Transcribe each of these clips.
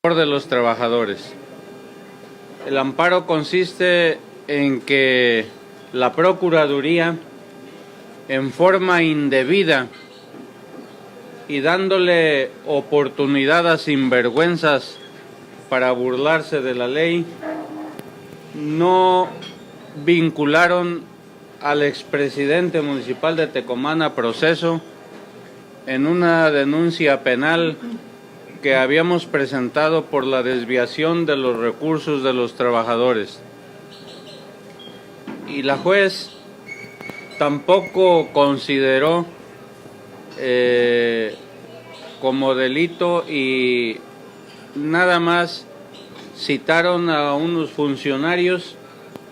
De los trabajadores. El amparo consiste en que la Procuraduría, en forma indebida y dándole oportunidad a sinvergüenzas para burlarse de la ley, no vincularon al expresidente municipal de Tecomán a proceso en una denuncia penal que habíamos presentado por la desviación de los recursos de los trabajadores. Y la juez tampoco consideró como delito y nada más citaron a unos funcionarios,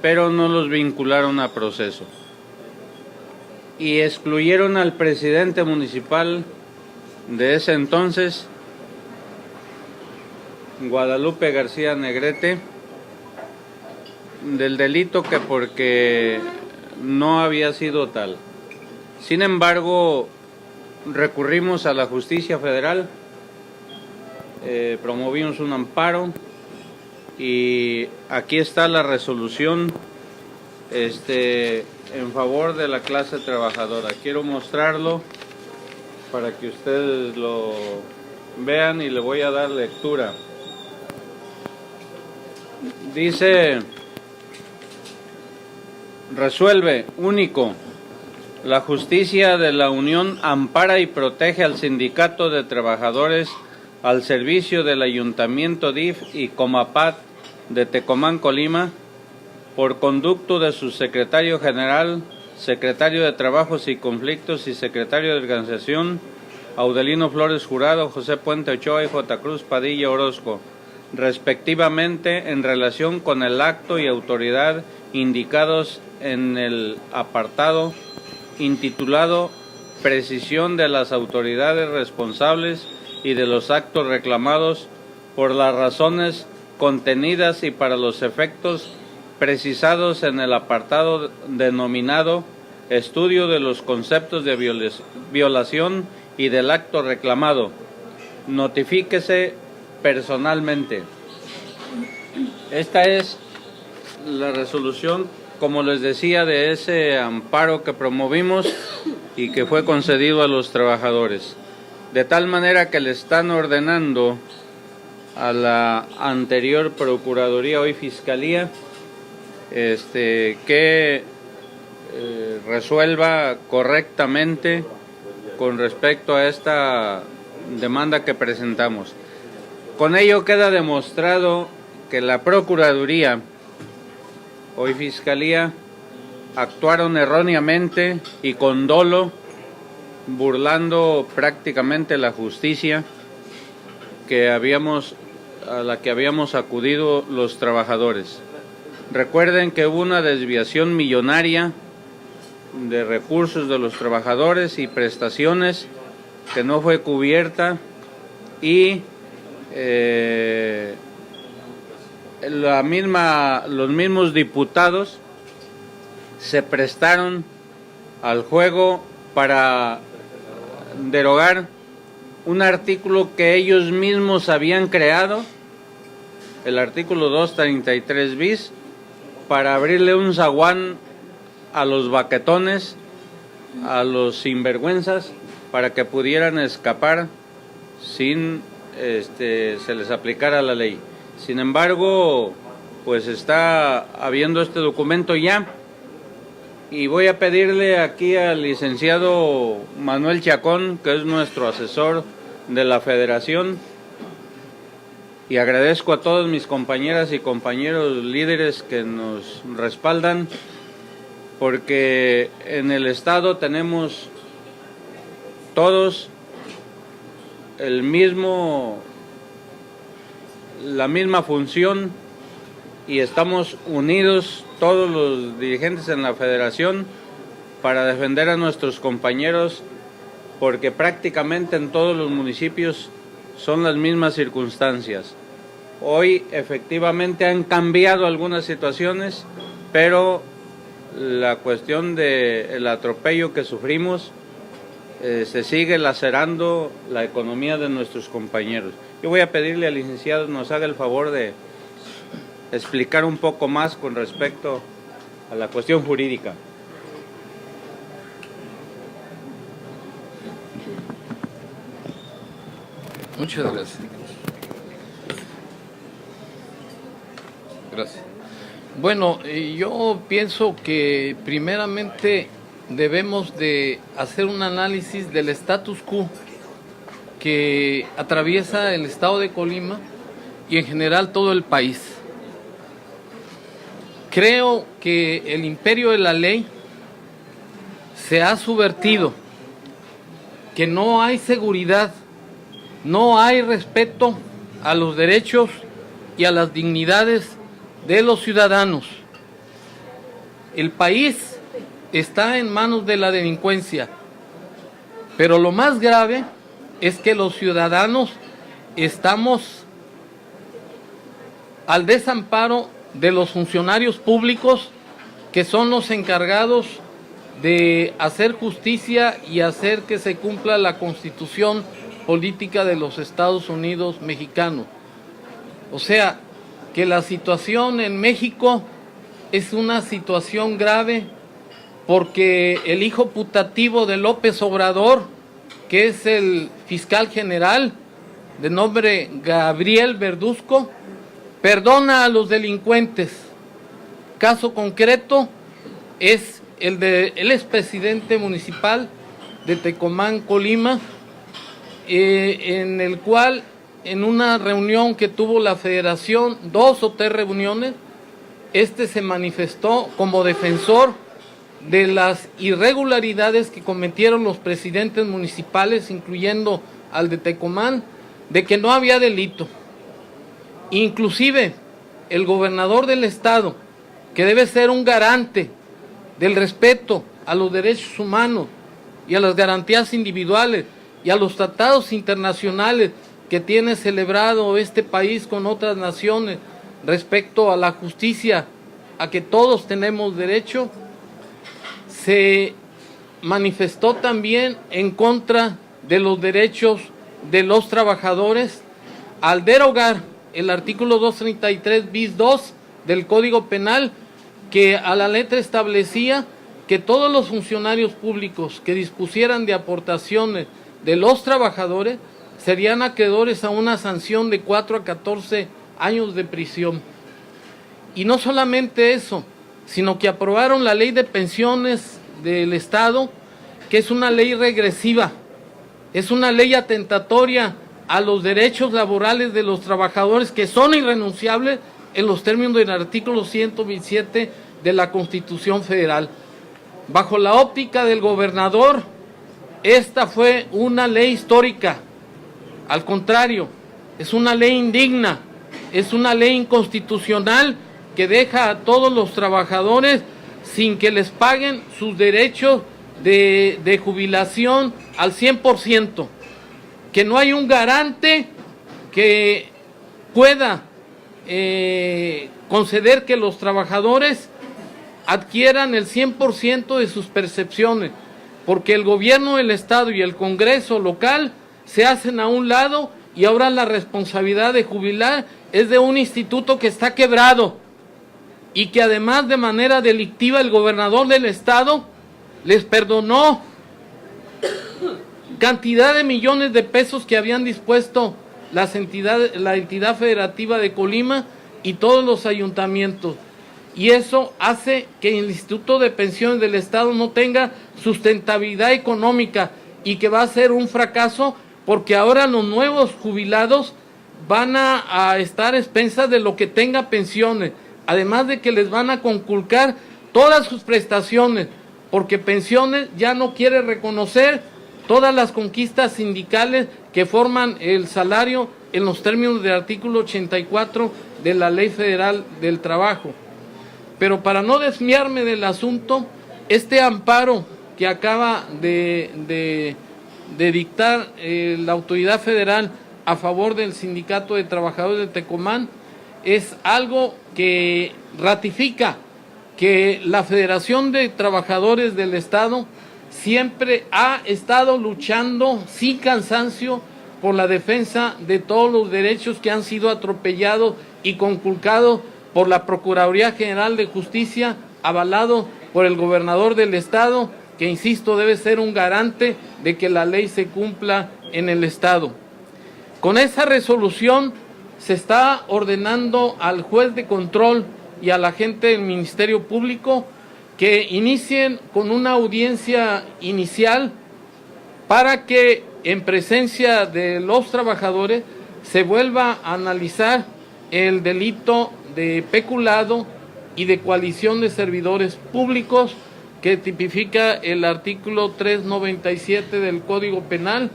pero no los vincularon a proceso. Y excluyeron al presidente municipal de ese entonces, Guadalupe García Negrete, del delito que porque no había sido tal. Sin embargo, recurrimos a la justicia federal, promovimos un amparo y aquí está la resolución en favor de la clase trabajadora. Quiero mostrarlo para que ustedes lo vean y le voy a dar lectura. Dice: resuelve, único, la justicia de la Unión ampara y protege al Sindicato de Trabajadores al servicio del Ayuntamiento DIF y Comapat de Tecomán, Colima, por conducto de su secretario general, secretario de Trabajos y Conflictos y secretario de Organización, Audelino Flores Jurado, José Puente Ochoa y J. Cruz Padilla Orozco, respectivamente en relación con el acto y autoridad indicados en el apartado intitulado Precisión de las autoridades responsables y de los actos reclamados por las razones contenidas y para los efectos precisados en el apartado denominado Estudio de los conceptos de violación y del acto reclamado. Notifíquese personalmente. Esta es la resolución, como les decía, de ese amparo que promovimos y que fue concedido a los trabajadores. De tal manera que le están ordenando a la anterior Procuraduría, hoy Fiscalía, que resuelva correctamente con respecto a esta demanda que presentamos. Con ello queda demostrado que la Procuraduría, hoy Fiscalía, actuaron erróneamente y con dolo, burlando prácticamente la justicia a la que habíamos acudido los trabajadores. Recuerden que hubo una desviación millonaria de recursos de los trabajadores y prestaciones que no fue cubierta y los mismos diputados se prestaron al juego para derogar un artículo que ellos mismos habían creado, el artículo 233 bis, para abrirle un zaguán a los baquetones, a los sinvergüenzas, para que pudieran escapar sin se les aplicara la ley. Sin embargo, pues está habiendo este documento ya, y voy a pedirle aquí al licenciado Manuel Chacón, que es nuestro asesor de la Federación, y agradezco a todos mis compañeras y compañeros líderes que nos respaldan, porque en el Estado tenemos todos la misma función y estamos unidos todos los dirigentes en la Federación para defender a nuestros compañeros, porque prácticamente en todos los municipios son las mismas circunstancias. Hoy efectivamente han cambiado algunas situaciones, pero la cuestión del atropello que sufrimos se sigue lacerando la economía de nuestros compañeros. Yo voy a pedirle al licenciado nos haga el favor de explicar un poco más con respecto a la cuestión jurídica. Muchas gracias. Gracias. Bueno, yo pienso que primeramente debemos de hacer un análisis del status quo que atraviesa el estado de Colima y en general todo el país. Creo que el imperio de la ley se ha subvertido, que no hay seguridad, no hay respeto a los derechos y a las dignidades de los ciudadanos. El país está en manos de la delincuencia, pero lo más grave es que los ciudadanos estamos al desamparo de los funcionarios públicos que son los encargados de hacer justicia y hacer que se cumpla la Constitución política de los Estados Unidos mexicanos. O sea, que la situación en México es una situación grave porque el hijo putativo de López Obrador, que es el fiscal general de nombre Gabriel Verduzco, perdona a los delincuentes. Caso concreto es el del expresidente municipal de Tecomán, Colima, en el cual en una reunión que tuvo la federación, 2 o 3 reuniones, se manifestó como defensor de las irregularidades que cometieron los presidentes municipales, incluyendo al de Tecomán, de que no había delito. Inclusive el gobernador del estado, que debe ser un garante del respeto a los derechos humanos y a las garantías individuales y a los tratados internacionales que tiene celebrado este país con otras naciones respecto a la justicia, a que todos tenemos derecho, se manifestó también en contra de los derechos de los trabajadores al derogar el artículo 233 bis 2 del Código Penal, que a la letra establecía que todos los funcionarios públicos que dispusieran de aportaciones de los trabajadores serían acreedores a una sanción de 4 a 14 años de prisión. Y no solamente eso, sino que aprobaron la ley de pensiones del Estado, que es una ley regresiva, es una ley atentatoria a los derechos laborales de los trabajadores que son irrenunciables en los términos del artículo 127 de la Constitución Federal. Bajo la óptica del gobernador, esta fue una ley histórica. Al contrario, es una ley indigna, es una ley inconstitucional que deja a todos los trabajadores sin que les paguen sus derechos de jubilación al 100%, que no hay un garante que pueda conceder que los trabajadores adquieran el 100% de sus percepciones, porque el gobierno del Estado y el Congreso local se hacen a un lado y ahora la responsabilidad de jubilar es de un instituto que está quebrado y que además de manera delictiva el gobernador del Estado les perdonó cantidad de millones de pesos que habían dispuesto la entidad federativa de Colima y todos los ayuntamientos. Y eso hace que el Instituto de Pensiones del Estado no tenga sustentabilidad económica y que va a ser un fracaso, porque ahora los nuevos jubilados van a estar a expensas de lo que tenga pensiones, además de que les van a conculcar todas sus prestaciones, porque pensiones ya no quiere reconocer todas las conquistas sindicales que forman el salario en los términos del artículo 84 de la Ley Federal del Trabajo. Pero para no desviarme del asunto, este amparo que acaba de dictar la autoridad federal a favor del Sindicato de Trabajadores de Tecomán es algo que ratifica que la Federación de Trabajadores del Estado siempre ha estado luchando sin cansancio por la defensa de todos los derechos que han sido atropellados y conculcados por la Procuraduría General de Justicia, avalado por el gobernador del estado, que insisto debe ser un garante de que la ley se cumpla en el estado. Con esa resolución se está ordenando al juez de control y a la gente del Ministerio Público que inicien con una audiencia inicial para que en presencia de los trabajadores se vuelva a analizar el delito de peculado y de coalición de servidores públicos que tipifica el artículo 397 del Código Penal,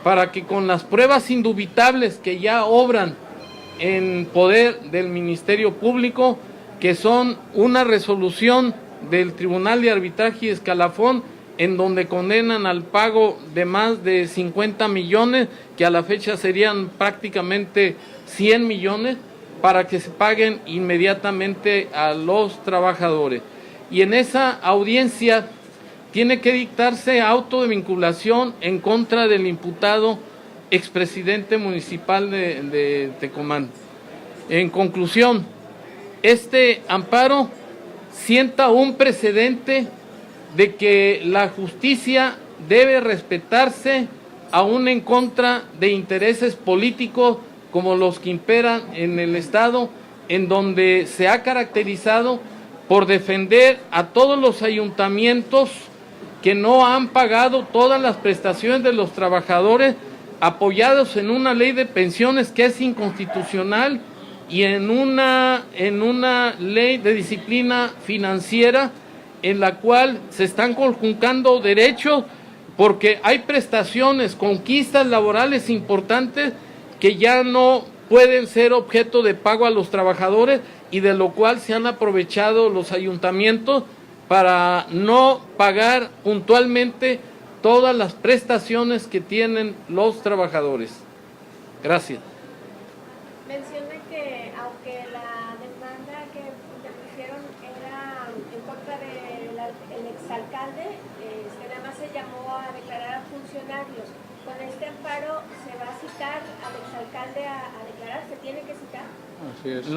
para que con las pruebas indubitables que ya obran en poder del Ministerio Público, que son una resolución del Tribunal de Arbitraje y Escalafón, en donde condenan al pago de más de 50 millones, que a la fecha serían prácticamente 100 millones, para que se paguen inmediatamente a los trabajadores. Y en esa audiencia tiene que dictarse auto de vinculación en contra del imputado expresidente municipal de Tecomán. En conclusión, este amparo sienta un precedente de que la justicia debe respetarse aún en contra de intereses políticos como los que imperan en el Estado, en donde se ha caracterizado por defender a todos los ayuntamientos que no han pagado todas las prestaciones de los trabajadores, apoyados en una ley de pensiones que es inconstitucional y en una ley de disciplina financiera en la cual se están conjuntando derechos, porque hay prestaciones, conquistas laborales importantes que ya no pueden ser objeto de pago a los trabajadores y de lo cual se han aprovechado los ayuntamientos para no pagar puntualmente todas las prestaciones que tienen los trabajadores. Gracias. Menciona que aunque la demanda que interpusieron era en contra del exalcalde, nada más se llamó a declarar a funcionarios. Con este amparo se va a citar al exalcalde a declarar, ¿se tiene que citar? Así es.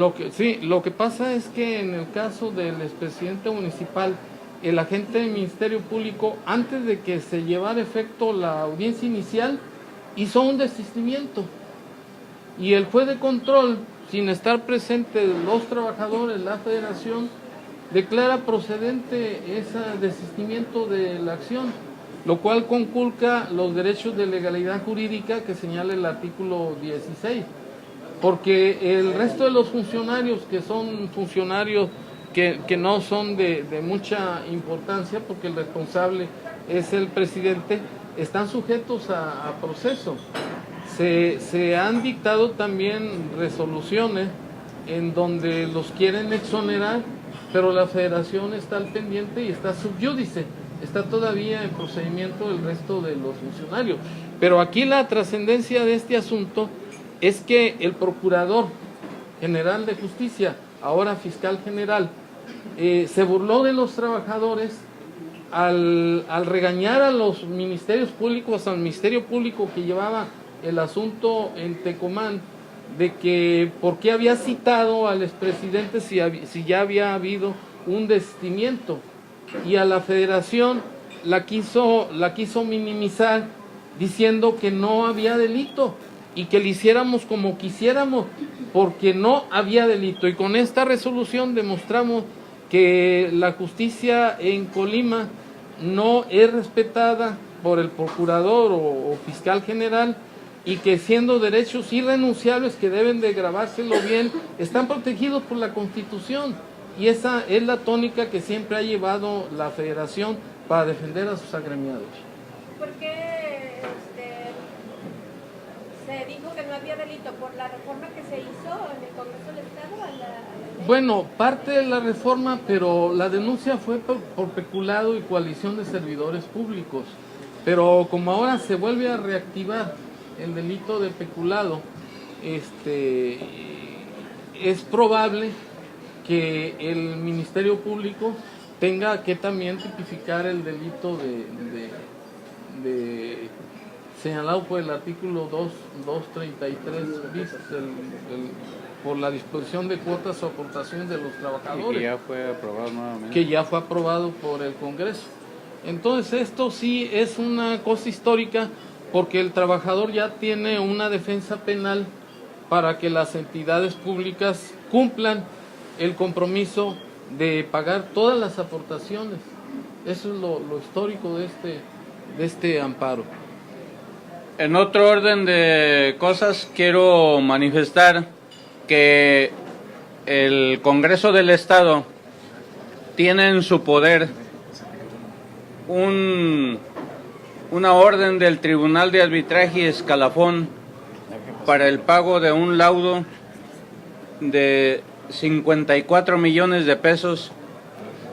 Lo que pasa es que en el caso del expresidente municipal, el agente del Ministerio Público, antes de que se llevara a efecto la audiencia inicial, hizo un desistimiento. Y el juez de control, sin estar presente los trabajadores, la federación, declara procedente ese desistimiento de la acción, lo cual conculca los derechos de legalidad jurídica que señala el artículo 16. Porque el resto de los funcionarios, que son funcionarios que no son de mucha importancia, porque el responsable es el presidente, están sujetos a proceso. Se han dictado también resoluciones en donde los quieren exonerar, pero la federación está al pendiente y está subyúdice, está todavía en procedimiento el resto de los funcionarios. Pero aquí la trascendencia de este asunto es que el Procurador General de Justicia, ahora Fiscal General, se burló de los trabajadores al regañar a los ministerios públicos, al Ministerio Público que llevaba el asunto en Tecomán, de que por qué había citado al expresidente si ya había habido un desistimiento, y a la federación la quiso minimizar diciendo que no había delito y que le hiciéramos como quisiéramos porque no había delito. Y con esta resolución demostramos que la justicia en Colima no es respetada por el procurador o fiscal general, y que siendo derechos irrenunciables que deben de grabárselo bien, están protegidos por la Constitución. Y esa es la tónica que siempre ha llevado la federación para defender a sus agremiados. ¿Por qué se dijo que no había delito? ¿Por la reforma que se hizo en el Congreso del Estado a la ley? Bueno, parte de la reforma, pero la denuncia fue por peculado y coalición de servidores públicos. Pero como ahora se vuelve a reactivar el delito de peculado, es probable que el Ministerio Público tenga que también tipificar el delito de señalado por el artículo 233 bis por la disposición de cuotas o aportaciones de los trabajadores. Y que ya fue aprobado nuevamente. Que ya fue aprobado por el Congreso. Entonces esto sí es una cosa histórica, porque el trabajador ya tiene una defensa penal para que las entidades públicas cumplan el compromiso de pagar todas las aportaciones. Eso es lo histórico de este amparo. En otro orden de cosas, quiero manifestar que el Congreso del Estado tiene en su poder una orden del Tribunal de Arbitraje y Escalafón para el pago de un laudo de 54 millones de pesos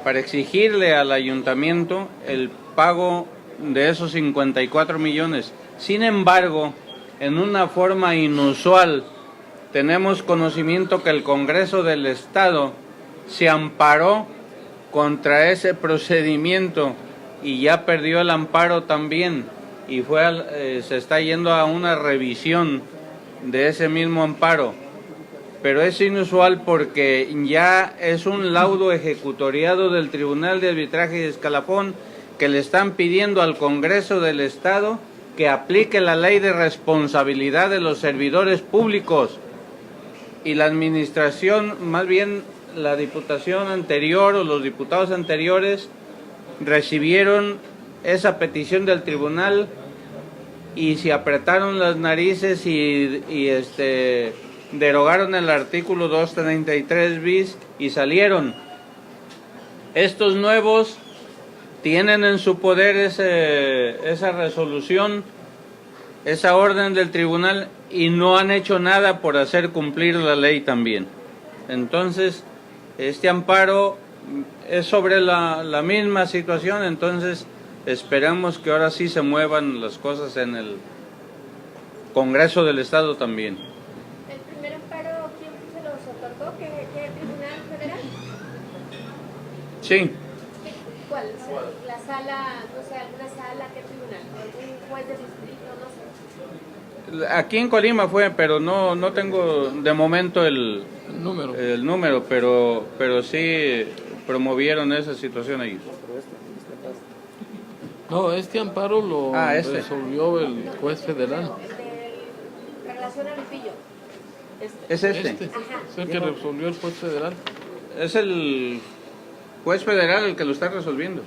para exigirle al ayuntamiento el pago de esos 54 millones. Sin embargo, en una forma inusual, tenemos conocimiento que el Congreso del Estado se amparó contra ese procedimiento y ya perdió el amparo también, y se está yendo a una revisión de ese mismo amparo. Pero es inusual porque ya es un laudo ejecutoriado del Tribunal de Arbitraje y Escalafón que le están pidiendo al Congreso del Estado que aplique la ley de responsabilidad de los servidores públicos, y la administración, más bien la diputación anterior o los diputados anteriores, recibieron esa petición del tribunal y se apretaron las narices y derogaron el artículo 233 bis y salieron. Estos nuevos tienen en su poder esa resolución, esa orden del tribunal, y no han hecho nada por hacer cumplir la ley también. Entonces, este amparo es sobre la misma situación. Entonces esperamos que ahora sí se muevan las cosas en el Congreso del Estado también. ¿El primer amparo quién se los otorgó? ¿Qué tribunal federal? Sí. ¿Cuál? ¿La sala, no sé, alguna sala? ¿Qué tribunal? ¿Algún juez de distrito? No sé. Aquí en Colima fue, pero no tengo de momento el número, pero sí promovieron esa situación ahí. No, este amparo lo resolvió el juez federal. En relación a Lupillo. Es este. Es el que resolvió el juez federal. Es el juez federal el que lo está resolviendo.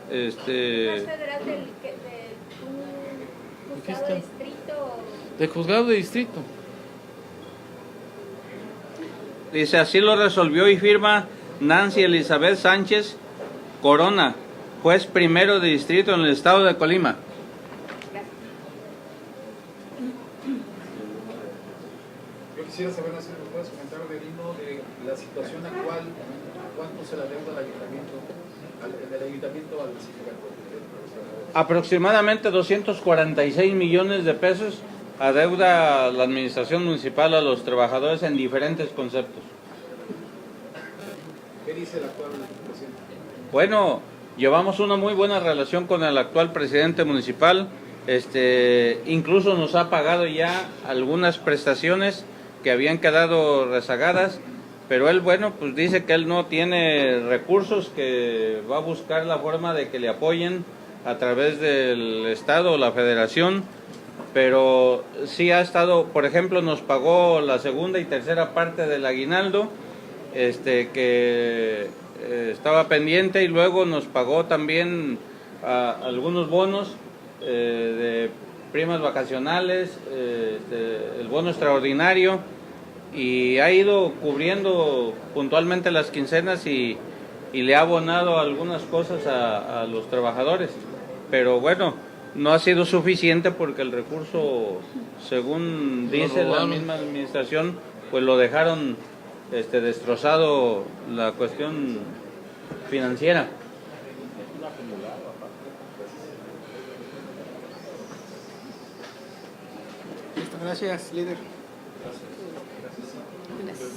¿Juez federal de un juzgado de distrito? De juzgado de distrito. Dice, así lo resolvió y firma Nancy Elizabeth Sánchez Corona, juez primero de distrito en el estado de Colima. Yo quisiera saber, si me puedes comentar, Adelino, de la situación actual, cuánto se la deuda al ayuntamiento al sindicato. Aproximadamente 246 millones de pesos adeuda la administración municipal a los trabajadores en diferentes conceptos. ¿Qué dice el actual presidente? Bueno, llevamos una muy buena relación con el actual presidente municipal. Incluso nos ha pagado ya algunas prestaciones que habían quedado rezagadas, pero él, bueno, pues dice que él no tiene recursos, que va a buscar la forma de que le apoyen a través del Estado o la Federación, pero sí ha estado, por ejemplo, nos pagó la segunda y tercera parte del aguinaldo, que estaba pendiente, y luego nos pagó también algunos bonos de primas vacacionales, el bono extraordinario, y ha ido cubriendo puntualmente las quincenas y le ha abonado algunas cosas a los trabajadores, pero bueno, no ha sido suficiente porque el recurso, según dice la misma administración, pues lo dejaron destrozado la cuestión financiera. Listo, gracias, líder. Gracias.